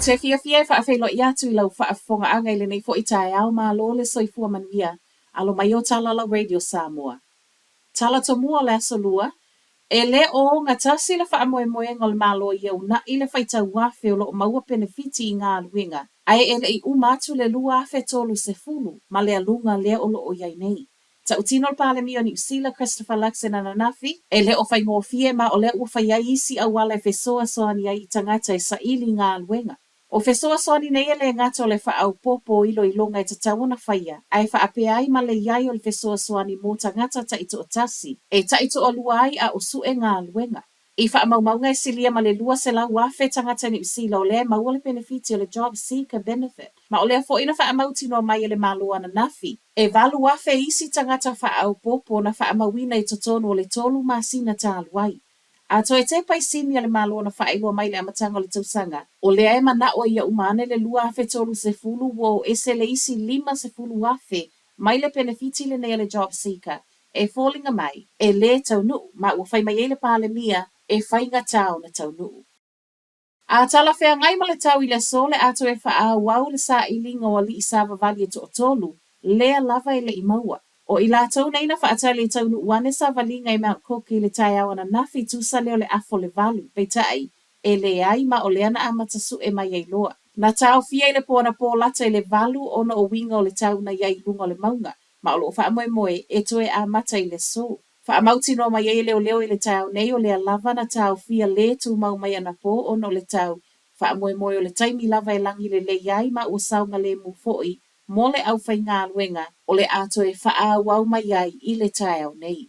te fia whaafelo i atu I lau whaafonga anga I le nei fo I tae au mā lo le soifua manuia alo mai o Talala Radio Samoa. Tala to mua le asolua, e le o ngā tasi le whaamoemoe ngol mālo I au na I le whaitau wafe o lo maua benefiti I ngā luenga. Ai e le I umatu le lua afe tolu se fulu, ma le alunga le o lo o iai nei. Ta utino le pale mio ni usila Christopher Luxon ananafi, e le o whai ngofie ma o le ua whai isi a wale fesoa soani ai I tangata e sa ili ngā luenga. O fesoa soani nei le ngata o le wha au popo ilo I longa I tatawana whaia, ai wha ape ai ma le iai o le fesoa soani mō tangata ta ito o tasi, e ta ito o luai a o su e ngā luenga. I wha maunga e silia ma le lua se lau wafe tangata ni usila o le maua le benefiti o le job seeker benefit. Ma o le fo ina wha amauti no mai le malua na nafi. E valu wafe isi tangata wha au popo na wha amawina I totonu o le tolu masina ta aluai. A to e te pai sini le malo na whaewa mai le amatanga o le tausanga. O le aema na o ia umane le lua afe tolu se fulu wo e se le isi lima se fulu afe mai le benefiti le nei le job seeker. E fallinga mai, e le tau nuu, ma ua whai mai le pale mia e whainga tau na tau nuu. A tala whea ngai ma le tau I le sole ato e wha wau le sa ilinga o li isava vali e to o tolu, lea lava le I maua. O I lātou nei na whaatali tau nu wane sa valinga I Mount Cook I le tai awana nafi tusa leo le afo le valu, peitai, e le ai ma o le ana amata su e mai ei loa. Na tau fia I le pōna pō lata I le valu ona o winga o le tau na iai lunga o le maunga, ma o lo wha moe moe e toe a mata I le so. Wha amauti no mai ei leo I le tau nei o le lava na tau fia le tu mau mai ana pō ona o le tau, wha moe moe o le taimi lava e langi le iai ma o saunga le mu foi, mole au whai ngā luenga o le ato e wha wau mai ai I le tae au nei.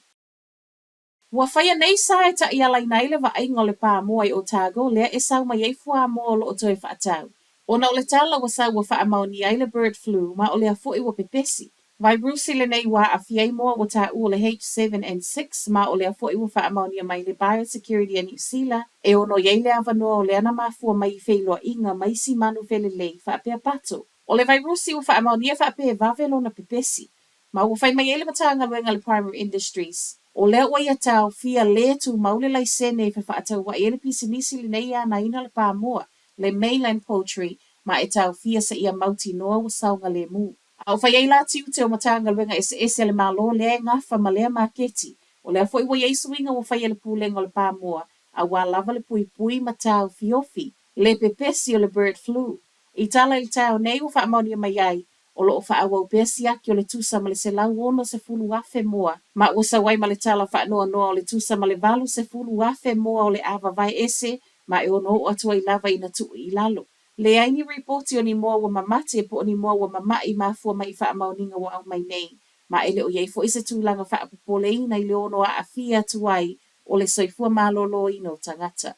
Ua whaia nei sa e ta I alai nei le wa aingo le pā moai o tāgo lea e sau mai ei fua mo lo o toi whaatau. Ona o le tala wa sau wa wha mauni ai le bird flu ma o le a fui wa pepesi. Vai brusi le nei wa a fiei moa wa tā ua le H7N6 ma o le a fui wa wha mauni mai le biosecurity a New Zealand e ono iei le avanoa o le ana mafua mai wheilua inga mai si manu whele lei wha pia pato. O le vairusi ua wha amaunia wha pe vavelo na pepesi. Ma ua whai mai ele matanga luenga le primary industries. O lea ua ia tau fia le tu maule lai sene wha whaatau wa ele pisinisi le nei ana ina le pā moa, le mainland poultry, ma e tau fia sa ia mauti noa wa saunga le mu. Au whai ei la tiu te o matanga luenga ese le malo lea ngafa ma lea maketi. O lea fwoi wa iei suinga wa whai ele pūlenga le pā moa, a wa lava le pui pui ma tau fiofi, le pepesi o le bird flu. I tala I tau nei o wha mauni mai ai, o lo o wha awau pesi aki o le tusa ma le se lau ono se fulu afe moa, ma usa wai ma le tala wha noa noa o le tusa ma le valu se fulu afe moa o le awa vai ese, ma e ono o atua I lava I na tu I lalo. Le aini reporti o ni moa wa mamate po o ni moa wa mamai mafua mai wha mauninga wa au mai nei, ma ele o iei fo isa tūlanga wha apopole ina I le ono a afia tuai o le soifua malolo ino tangata.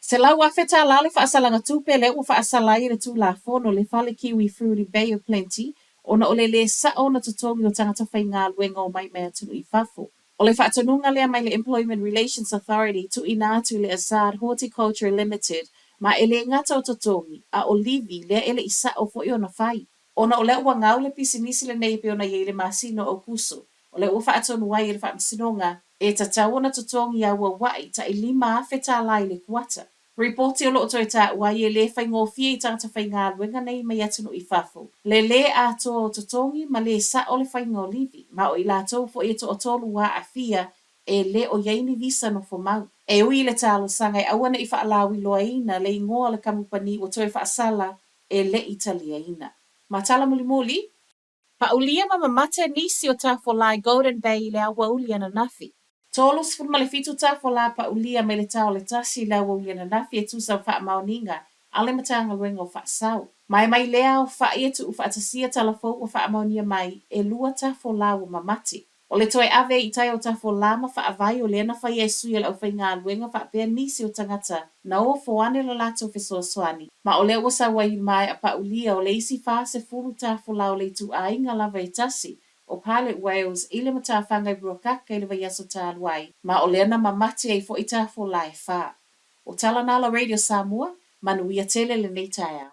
Se lau afe tā lale whaasalanga tūpe le ua whaasalai le tū la fono le whale kiwi fruity bay of plenty, ona ole le sa ona tutongi o tangata whai ngā luenga o mai mea tunu I whafo. O le whaatonunga lea mai le Employment Relations Authority tu inatu le Azad Horticulture Limited, ma ele ngata o tutongi, a olivi lea ele isa o fo I ona whai. Ona ole ua ngau le pisinisi le neipe ona ye le masino o kuso. O le ua whaatonu wai le whaamisinonga, e tatau ona tutongi a ua wai ta I lima afe tā lai le kuata. Reporti o loo toi tā wai e le whai ngofie I tangata whai ngā luenga nei mai atunu I whafo. Le a tō o totongi ma le sa o le whai ngolivi. Ma o I la tō fo e tō o tōlu wā a fia e le o yeini visa no fo mau. E ui le tālo sanga e awana I whaalawi loa ina le ingoa le kamupani o toi whaasala e le Italia ina. Ma tala muli muli. Pa ulia ma mamate nisi o tā fo lai Golden Bay le awa ulia na nafi. Tolu sifuru ma le fitu tā fo la pa ulia me le tau le tasi la ulia na nafi e tusa wha maoninga, ale matanga luenga o wha sau. Mai lea o wha ia tu wha atasia talafo o wha maonia mai e lua tā fo la o mamati. O le toi ave I tai o tā fo la ma wha avai o lea na wha ia sui ala o wha ngā luenga wha pēr nisi o tangata na o fo ane la lato fesoa soani. Ma o lea wasa wai mai a pa ulia o le isi wha se furu tā fo la o le tu a inga lava e tasi. O Pilot Wales I le matawhangai ruakaka I le vaiaso tāluai, ma o leana mamati ai fo I tā fo lai wha. O Tala Nala Radio Samoa, manuia tele le nei tai au.